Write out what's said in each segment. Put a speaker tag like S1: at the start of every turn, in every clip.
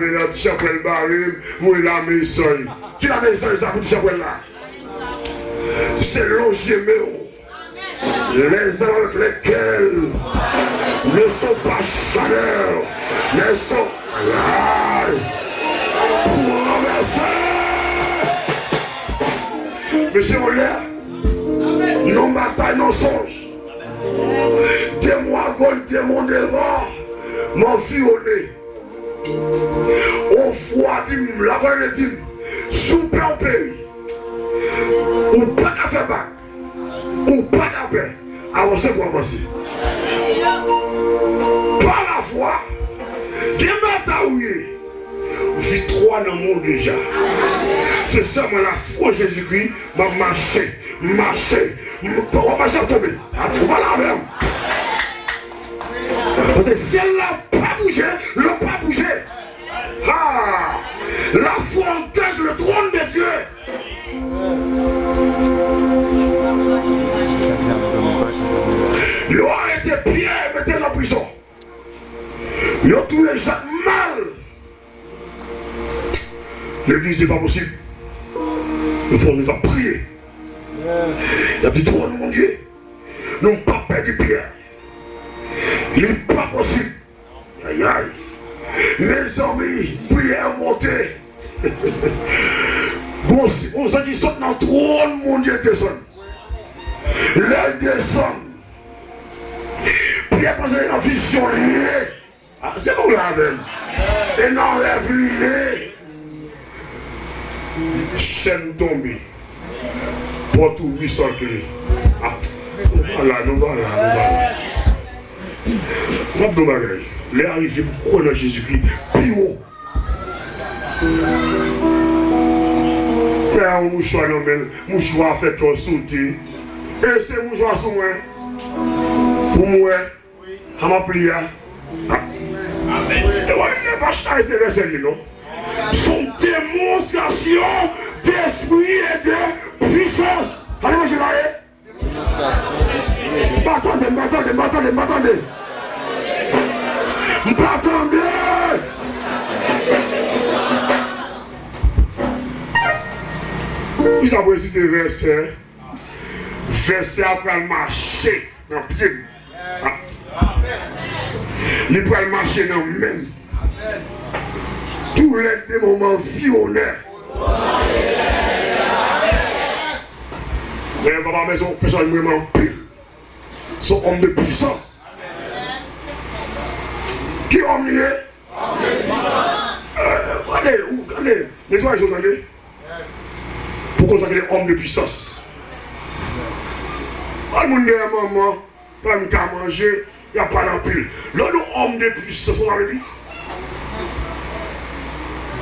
S1: La chapelle baril, où est la maison? Qui la maison ça pour chapelle là? C'est l'Ogéméo. Les hommes avec lesquels ne sont pas chaleurs, ne sont là pour renverser. Monsieur Moller, nos batailles, nos songes. Dis-moi à gauche, dis-moi devant, mon vionné. Au froid, dis-moi, la voix de dis-moi, souper au pays. Ou pas qu'à faire bac, ou pas qu'à paix, avancer pour avancer. Par la foi, qui m'a victoire dans le monde déjà. C'est ça, moi, la foi de Jésus-Christ, m'a marché, pour marcher à tomber. À trouver la même. Parce que si elle n'a pas bougé, elle n'a pas bougé. Ah, la foi engage le trône de Dieu. Ils ont arrêté Pierre, mettez en prison. Ils ont trouvé Jacques mal. L'église n'est pas possible. Il faut nous en prier. Il y a du trône, mon Dieu. Nous n'avons pas perdu Pierre. Il n'est pas possible. Aïe aïe. Mes amis, prière montée. Bon, on s'est dit saute dans le trône, mon Dieu descend. Les descend. Pierre pense qu'il y a une vision liée. Ah, c'est bon là même. Et n'enlève liée. Chaîne tombée. Porte ouvrir sans clé. Ah, nous voilà. Les arrivés pour croire dans Jésus-Christ, plus haut. Père, un mouchoir, mouchoir fait ton sauter. Et c'est mouchoir sur moi. Pour moi, à ma prière. Amen. Et voilà, il n'est pas chargé de verset, non? Son démonstration d'esprit et de puissance. Allez-moi, je l'ai. M'attendez. M'attendez. Vous avez cité verset. Verset après le marché dans le pied. Il peut le marcher dans le même. Tous les moments violents. Mais papa, mais son personne vraiment pile. Son homme de puissance. Qui est homme lié? Allez, nettoyez, vous entendez? Pour consacrer les hommes de puissance. Pas le monde de maman, pas de cas manger, il n'y a pas d'empile. Là, nos hommes de puissance, on a vu.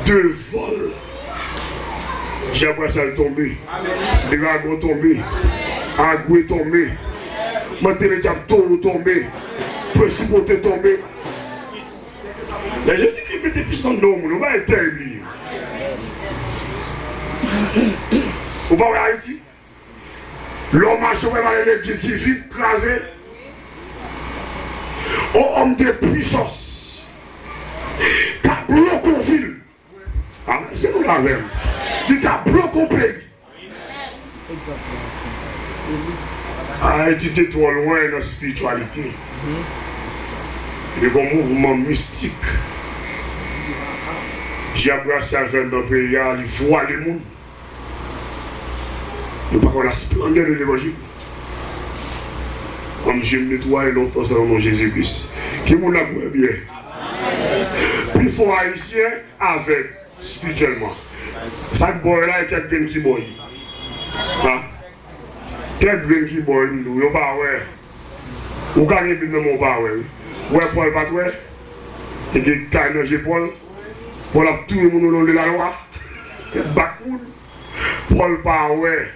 S1: De vol. J'ai appris ça tomber. Les dragons tombés. Agoué tombé. Maintenant les diables tombé. Principauté tombé. Mais Jésus qui met des puissants dans le monde, on va être terrible. Vous voyez Haïti? L'homme marche dans l'église qui vit crasé. Au homme de puissance. Qui a bloqué la ville. Ah, c'est nous la même. Il a bloqué le pays. Haïti était trop loin dans la spiritualité. Il y a un mouvement mystique. J'ai abraçé à faire dans le pays, il voit les mondes. Il n'y a pas la splendeur de l'évangile. Comme je me nettoie longtemps dans le nom de Jésus-Christ. Qui vous l'a bien. Puis il faut haïtien avec spirituellement. Ça boy là, quelques graines qui boy. Quelques graines qui boy, nous, il n'y a pas ouais. Ou quand il y a un pas ouais. Ouais, Paul, pas ouais. Il y a un canne Paul. Paul a tout le monde au nom de la loi. Bakoun. Paul, pas ouais.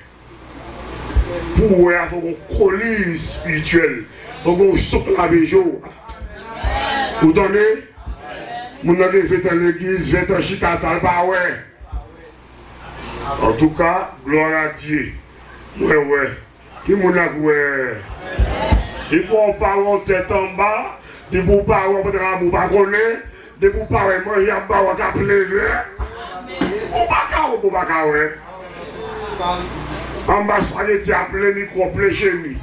S1: Pour ouais, il faut qu'on colis spirituel. Il faut qu'on souple la béjo. Vous entendez? Mon ami fait dans l'église, fait un chicata, pas ouais. En tout cas, gloire à Dieu. Ouais. Qui mon ami ouais. Il faut pas en tête en bas. Il faut pas en tête en bas. de pour pas manger à bas ou à plaisir. Ou pas ouais. En bas, spaghetti à plein micro, plein chimie.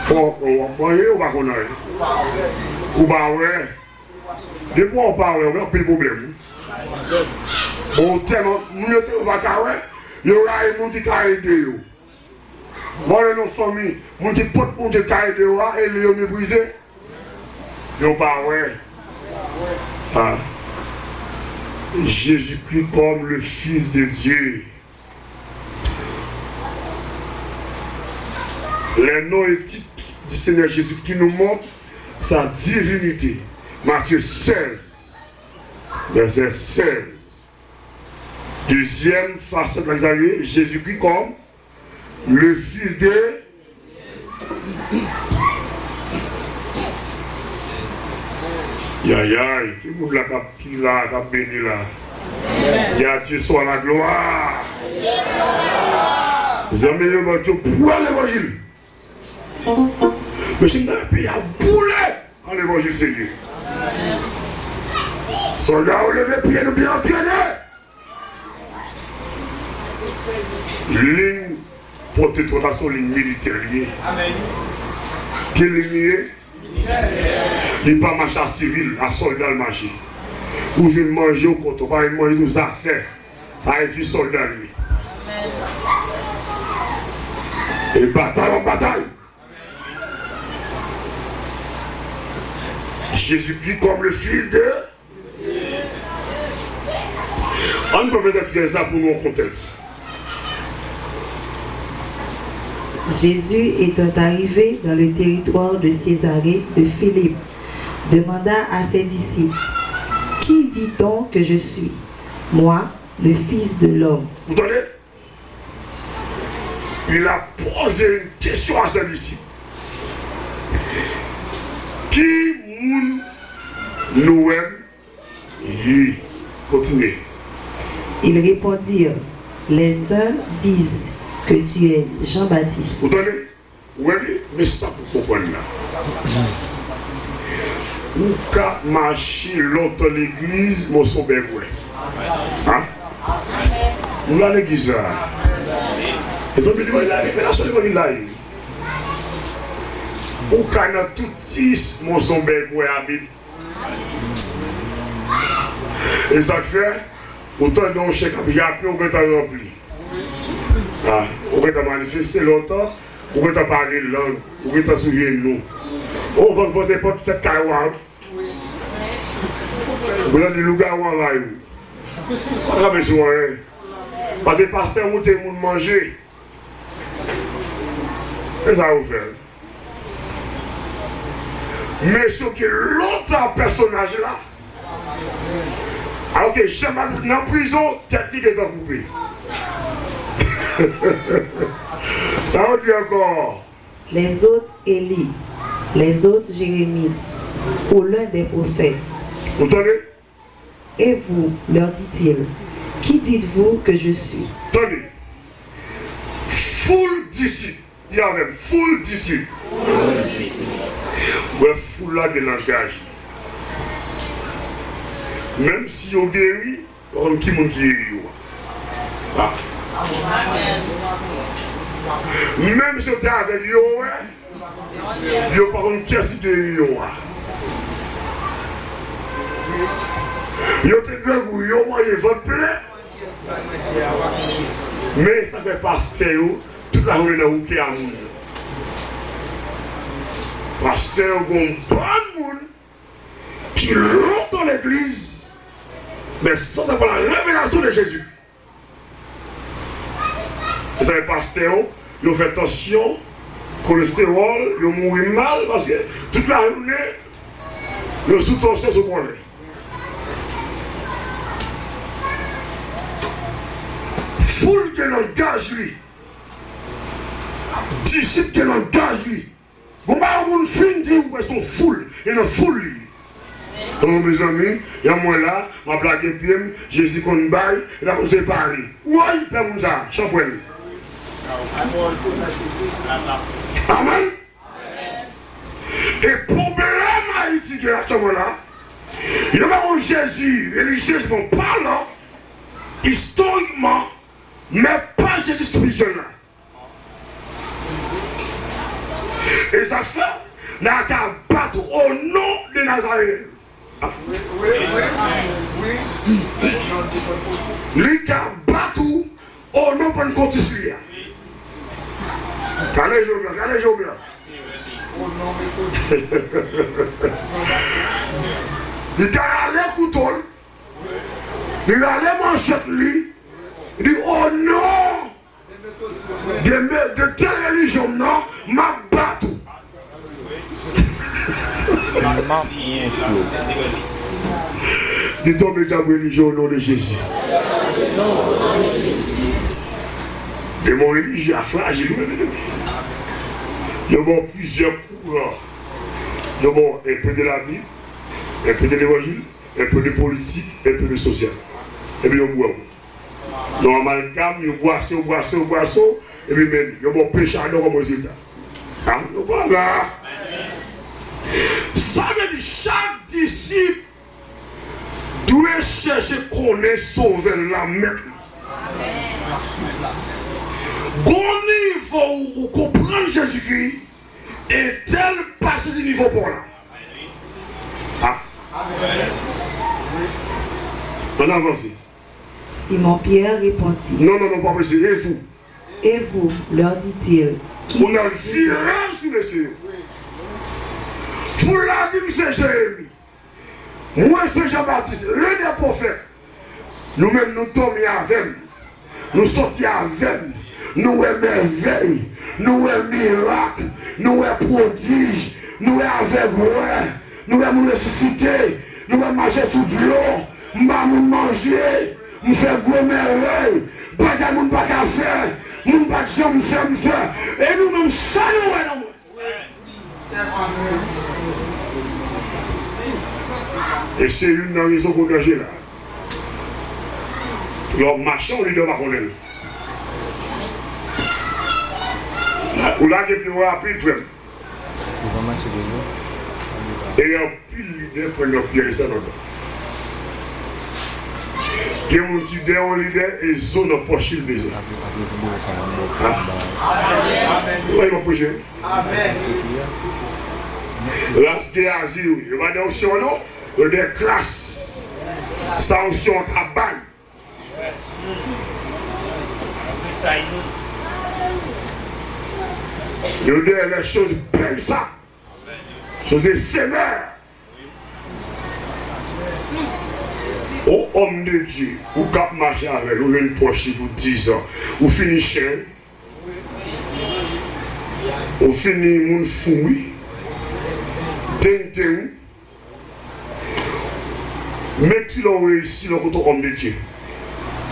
S1: Faut manger ou pas qu'on aille. Ou pas ouais. De pour on pas ouais, on a plus de problème. Bon, tellement, nous ne sommes pas ouais. Il y aura un monde qui a aidé. Bon, les nos familles, mon petit pote, mon petit cahier de roi, et les hommes brisés. Ils n'ont pas, ouais. Ah. Jésus-Christ comme le Fils de Dieu. Les noms éthiques du Seigneur Jésus qui nous montrent sa divinité. Matthieu 16, verset 16. Deuxième façon de l'examiner, Jésus-Christ comme le Fils de Aïe, qui vous l'a béni là. Dis à Dieu soit la gloire. Zami, tu prends l'évangile. Mais c'est un pays à bouler en l'évangile Seigneur. Soldats ont levé pied, nous bien entraînés. Ligne protestation, ligne militaire. Amen. Quelle ligne? Il n'est pas marché à civil, à soldat le marché. Où je mange au côté, pas manger nos affaires. Ça a été soldat lui. Et bataille en bataille. Jésus-Christ comme le Fils de. On peut faire ça pour nous en contexte.
S2: Jésus étant arrivé dans le territoire de Césarée de Philippe, demanda à ses disciples, « Qui dit-on que je suis? Moi, le Fils de l'homme. »
S1: Vous entendez? Il a posé une question à ses disciples. Qui nous aime? Continuez.
S2: Ils répondirent, « Les uns disent que tu es Jean-Baptiste. »
S1: Vous entendez? Oui, mais ça pour comprendre là. Ou qu'à marcher longtemps l'église, mon son bégoué. Hein? Nous là l'église là. Les hommes disent, il a mais là seulement il a. Ou qu'à dans tout tis, mon son bégoué habite. Et ça fait, autant d'un chèque à puis on va rempli. On va manifester longtemps, on va parler langue, on va souvenir nous. On va voter pour cette carrière. Vous avez des loups-garous en rail. On a besoin. Parce que les pasteurs ont été manger. Et ça vous fait. Mais ce qui est longtemps personnage là. Alors que jamais dans la prison, technique est coupée. Ça veut dire encore.
S2: Les autres Élie, les autres Jérémie, ou l'un des prophètes.
S1: Vous entendez?
S2: Et vous, leur dit-il, qui dites-vous que je suis?
S1: Attendez. Full disciple. Il y a même full disciple. Ouais, full là de langage. Même si on guérit, on qui m'a guéri. Même si on est avec eux, il n'y a pas une pièce de eux. Il y a des gens qui ont mangé votre plein. Mais ça fait pasteur toute la journée dans le qui a moun. Pasteur, il y a un bon monde qui longtemps l'église, mais sans avoir la révélation de Jésus. Vous savez, pasteur, ils ont fait tension, cholestérol, ils ont mouru mal parce que toute la journée, le sous-tension se connaît. Foule qui l'engage lui. Disciple qui l'engage lui. Bon, bah, on finit dire où est-ce qu'on foule. Et une foule lui. Donc, mes amis, il y a moi là, ma blague et pied, Jésus qu'on baille, et là, on s'est parlé. Oui, il peut comme ça, chapeau. Amen. Et problème Haïti qui est à ce moment-là, Il y a Jésus, religieusement parlant, historiquement, mais pas Jésus spirituel. Et ça fait, nous avons battu au nom de Nazareth. Lui a battu au nom de Pentecôte. Allez, bien. Il a allé couteau, il a allé manchette lui, il dit au nom de telle religion, non, m'a battu. Il tombe déjà religion au nom de Jésus. Et mon religion a fragile. Il y a plusieurs courants. Il y a un peu de la Bible, un peu de l'évangile, un peu de politique, un peu de social. Et puis il y a un bois. Normalement, il y a un boisson, et puis même, il y a un péchard comme résultat. Voilà. Ça veut dire chaque disciple doit chercher connaître sauver la maître. Bon niveau où comprendre Jésus-Christ et tel passer ce niveau pour là. On avance.
S2: Simon-Pierre répondit.
S1: Non, pas possible. Et vous?
S2: Et vous, leur dit-il.
S1: On a le silence sur les cieux. Pour la dire, c'est Jérémie. Moi, c'est Jean-Baptiste, le des prophètes. Nous-mêmes, nous tombons avec. Nous sortis avec. Nous sommes merveilles. Nous sommes miracles. Nous sommes prodiges. Nous sommes aveugles. Nous sommes ressuscités. Nous sommes marcher sur de l'eau. Nous manger. Nous faisons gros merveilles. Pas de monde pas qu'à faire. Nous pas de gens, et nous-mêmes, ça nous. Et c'est une des raisons qu'on a là. Leur marchand, on lui doit pas connaître. Ou là, il est plus rapide, frère. Et il y a plus l'idée pour leur pied, ça longtemps. Il y a un petit déon leader et ils ont nos poches le besoin. Oui, il va pocher. Là, ce qui est asile, il va dire sur nous, il y a des classes, sanctions à bail. Il y a des choses bien ça. Choses éphémères. Au homme de Dieu, ou cap marcher avec, ou une poche pour 10 ans, ou fini chien, ou fini mon fouille, ting, mais qui l'ont réussi le côté homme de Dieu.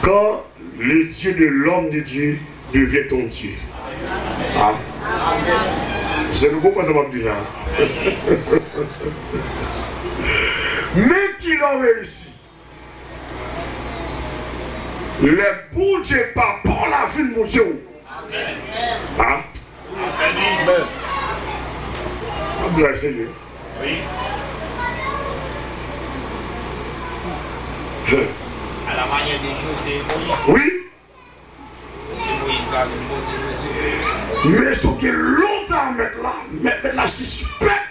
S1: Quand le Dieu de l'homme de Dieu devient ton Dieu. Ah. Je ne comprends pas déjà. Mais qui l'ont réussi. Les bouts de pas pour la vie de mon Dieu. Hein? Amen. Amen. Seigneur. Oui.
S3: À la manière des choses, c'est Moïse.
S1: Oui.
S3: C'est Moïse là, le
S1: mais ce qui est longtemps à mettre là, suspect.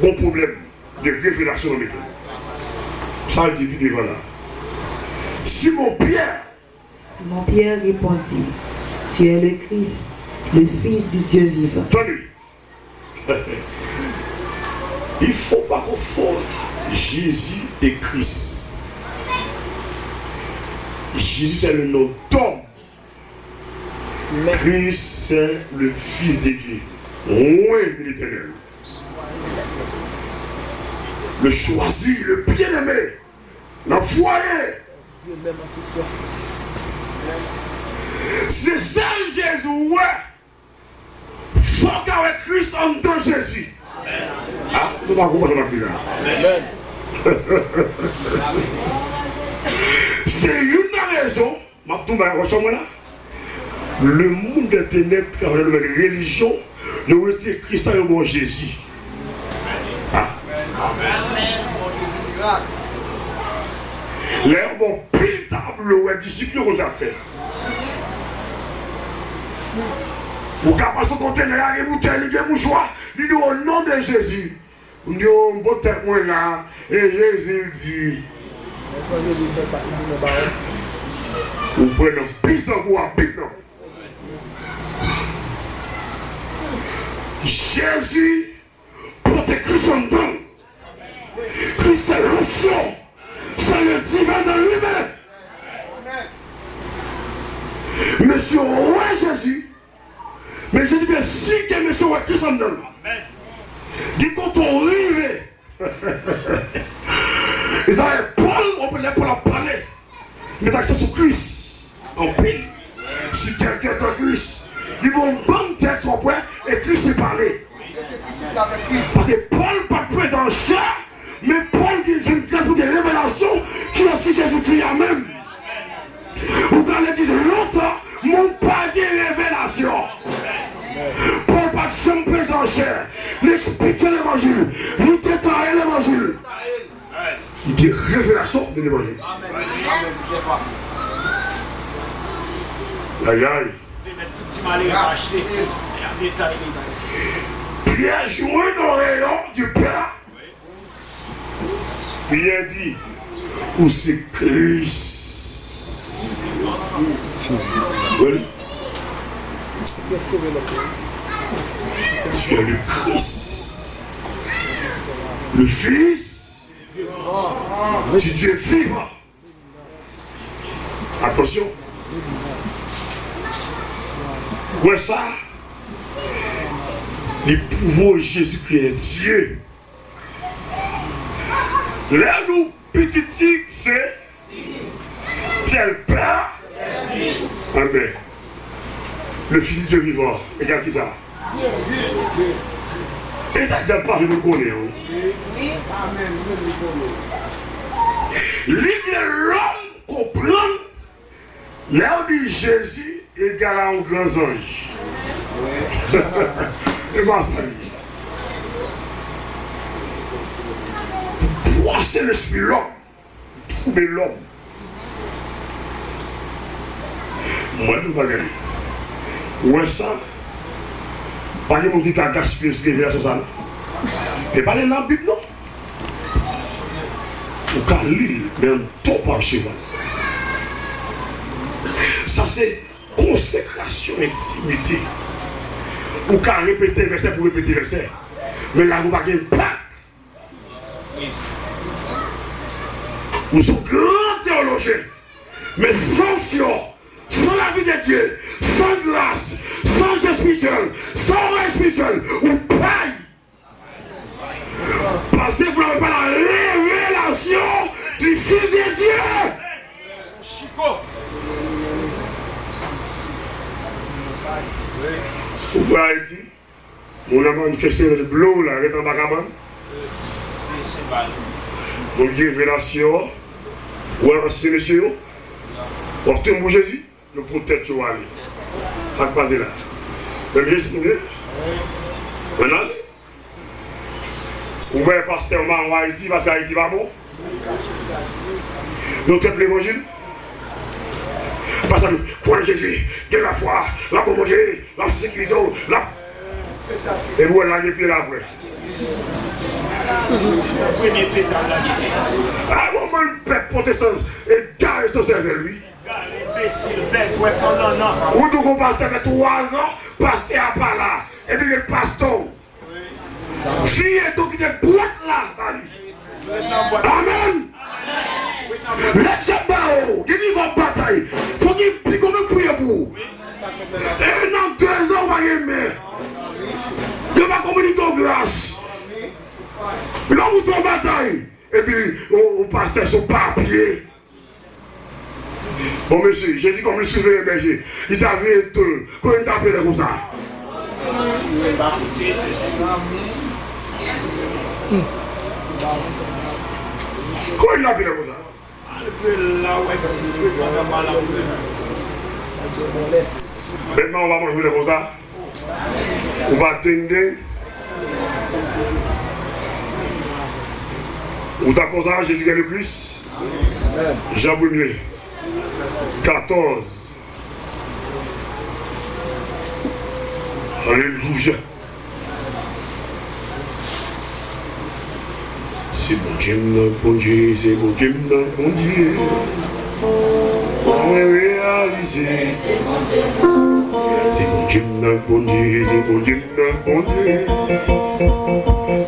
S1: Bon problème de révélation en mettant. Ça le dit devant là. Simon-Pierre
S2: répondit, tu es le Christ, le Fils du Dieu vivant.
S1: Attendez. Il ne faut pas confondre Jésus et Christ. Jésus c'est le nom d'homme. Christ c'est le Fils de Dieu. Oui, l'Éternel. Le choisi, le bien-aimé, l'envoyé. C'est ça Jésus, ouais. Faut qu'avec Christ en tant Jésus. Ah, nous ne pouvons pas dire. C'est une raison. Le monde des ténèbres, la religion, le retire Christ et bon Jésus. Ah. L'air bon, pile tableau, et disciples qu'on a fait. Vous pouvez passer au conteneur, il y a des bouteilles, il y a des mouchoirs, il dit au nom de Jésus. On dit au bon témoin là, et Jésus dit. Vous prenez un pisse en vous habite non. Jésus porte Christ en dedans. Christ c'est l'onction. C'est le divin dans lui-même. Monsieur roi Jésus. Mais je dis que si que monsieur roi Christ en dedans. Dit quand on rive. Ils avaient Paul, on peut les Paul en parler. Mais accès sur Christ. En pile. Si quelqu'un est en Christ, ils vont bon texte au point et Christ s'est parlé. Parce que Paul pas présent dans le chair, mais Paul qui est une grâce pour des révélations qui a dit Jésus-Christ a même. Ou quand il dit longtemps, mon pas de révélation. Paul pas de chambre présent dans le chair. Il explique l'évangile, il détaille l'évangile. Il dit révélation de l'évangile. Aïe aïe. Pierre jouait dans le rayon du Père. Pierre dit, où c'est Christ. Oui. Tu es le Christ. Le Fils du Dieu vivant. Attention. Ouais ça. Les pouvoirs de Jésus-Christ est Dieu. Là nous petit c'est tel Père. Amen. Le Fils du Dieu vivant. Regarde qui ça. Et ça déjà pas de nous connaître. L'homme comprend. Là où dit Jésus égale à un grand ange. Et moi ça dit. Pourquoi c'est l'esprit l'homme? Trouver l'homme. Moi je ne vais pas gagner. Ouais ça. Pas de monde qui a gaspillé ce révélation ça. Et pas les dans la Bible non. Ou qu'à lire même top par chez moi. Ça c'est consécration et intimité. Ou qu'à répéter verset pour répéter verset. Mais là vous n'avez pas de plaque. Vous êtes grand théologien. Mais fonction. Sans la vie de Dieu, sans grâce, sans jeu spirituel, sans rêve spirituel, ou paye. Parce que vous n'avez pas la révélation du Fils de Dieu. Vous voyez Haïti, mon a manifesté le bleu là, avec un bagaban. Mon révélation, ou alors c'est monsieur, portez mon Jésus. Le protège tu vas aller. Ça va passer là. Même Jésus, vous voyez? Maintenant, vous voyez pasteur en Haïti, parce que Haïti va bon. Nous traitons l'évangile. Parce que croyez Jésus, quelle la foi, la bon manger, la sécurité, la. Et vous allez pied là après. Ah, bon, le peuple protestant est garé son cerveau lui. Ou donc on pasteur fait 3 ans, pasteur à pas là. Et puis le pasteur. Fille et donc il est boîte là. Amen. Les Tchambao, qui vivent en bataille, il faut qu'il plie comme un prier pour. Et dans 2 ans, on va y aimer. Il va communiquer en grâce. Il va monter en bataille. Et puis, on pasteur son papier. Bon monsieur, j'ai dit comme le souverain berger, il t'a vu tout, comment il t'a appelé comme ça? Comment il t'a appelé comme ça? Maintenant on va manger comme ça. On va attendre. Ou d'accord ça, Jésus-Christ? Jean 1er, 14. Alléluia. C'est bon Dieu, bon Dieu, c'est bon Dieu, bon Dieu. On est réalisé. C'est bon Dieu, bon Dieu, c'est bon Dieu, bon Dieu.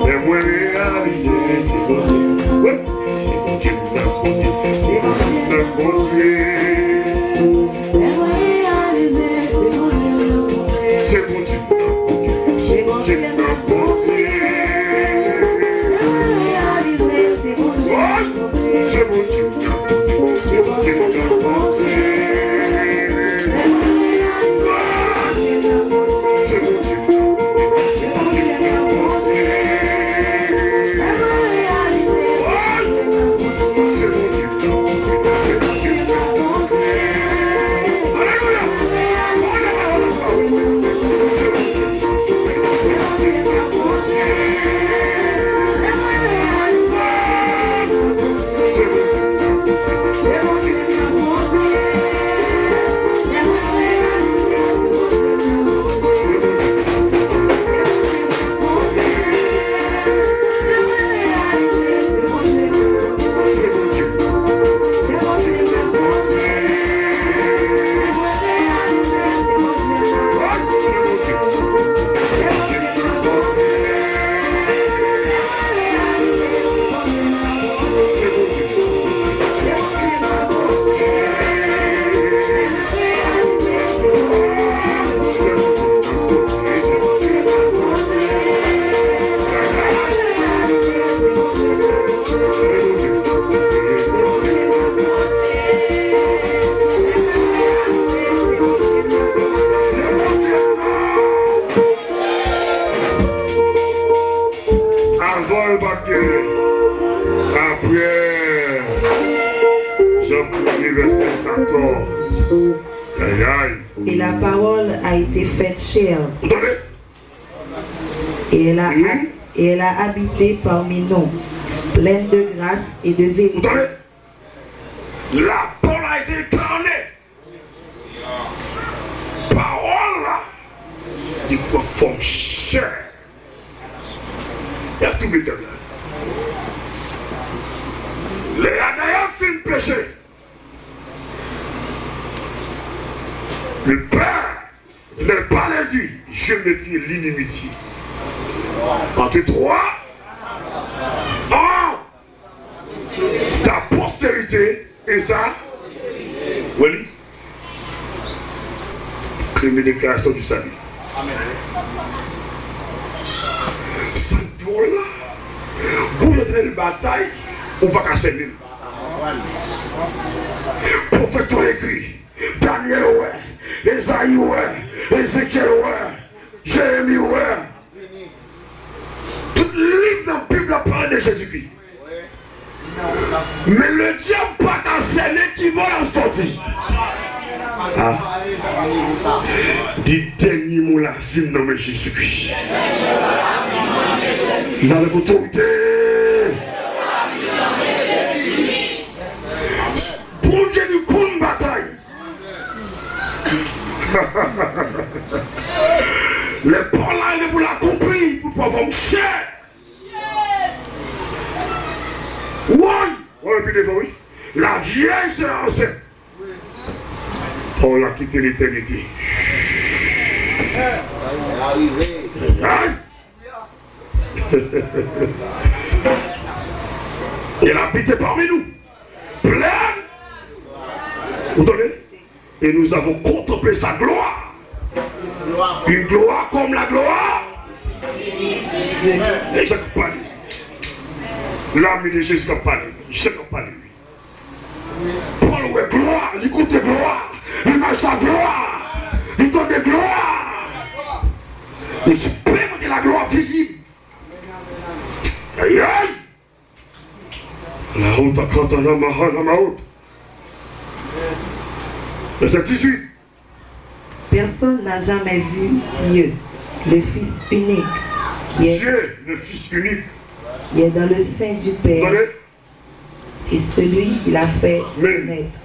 S1: Mais moi réalisé, c'est bon Dieu. Ouais, c'est bon Dieu, bon Dieu, c'est bon Dieu, bon Dieu. Mais moi réalisé, c'est bon Dieu, bon Dieu. C'est bon Dieu, bon Dieu, c'est bon Dieu, bon Dieu. C'est bon Dieu, c'est bon Dieu, bon Dieu.
S2: Et la parole a été faite chair. Et elle a habité parmi nous, pleine de grâce et de vérité.
S1: La parole a été incarnée. Parole là, il peut former chair. Il y a tout le temps. Les Anaïs film péché. Le Père n'est pas dit, je mettrai l'inimitié entre toi, ta postérité et ça. Oui. Première déclaration du salut. Ça doit là. Vous êtes une bataille, ou pas qu'à s'aimer. Prophète a écrit, Daniel, ouais. Esaïe, ouais, Ézéchiel, ouais, Jérémie, ouais. Tout livre dans la Bible parle de Jésus-Christ. Mais le diable pas t'enseigner qui va en sortir. Dit dernier mot la vie nommé Jésus-Christ. Il a l'autorité. Pour Dieu nous coule une bataille. Les paroles là, il est pour l'accomplir, pour pouvoir me cher. Oui, on a pu devant, oui. La vieille sera enceinte. On a quitté l'éternité. Il a habité parmi nous. Plein. Vous entendez? Et nous avons contemplé sa gloire. Une gloire comme la gloire. Et je ne pas lui. L'âme de Jésus n'a pas lui. Je ne pas lui. Paul, ouais, gloire. Il écoute gloire. Il marche sa gloire. Il donne de gloire. Et je peux de la gloire visible. Aïe aïe. La honte à quand on a ma honte. Verset 18.
S2: Personne n'a jamais vu Dieu, le Fils unique,
S1: Dieu, le Fils unique,
S2: qui est dans le sein du Père.
S1: Donnez,
S2: et celui qui l'a fait
S1: Amen.
S2: naître.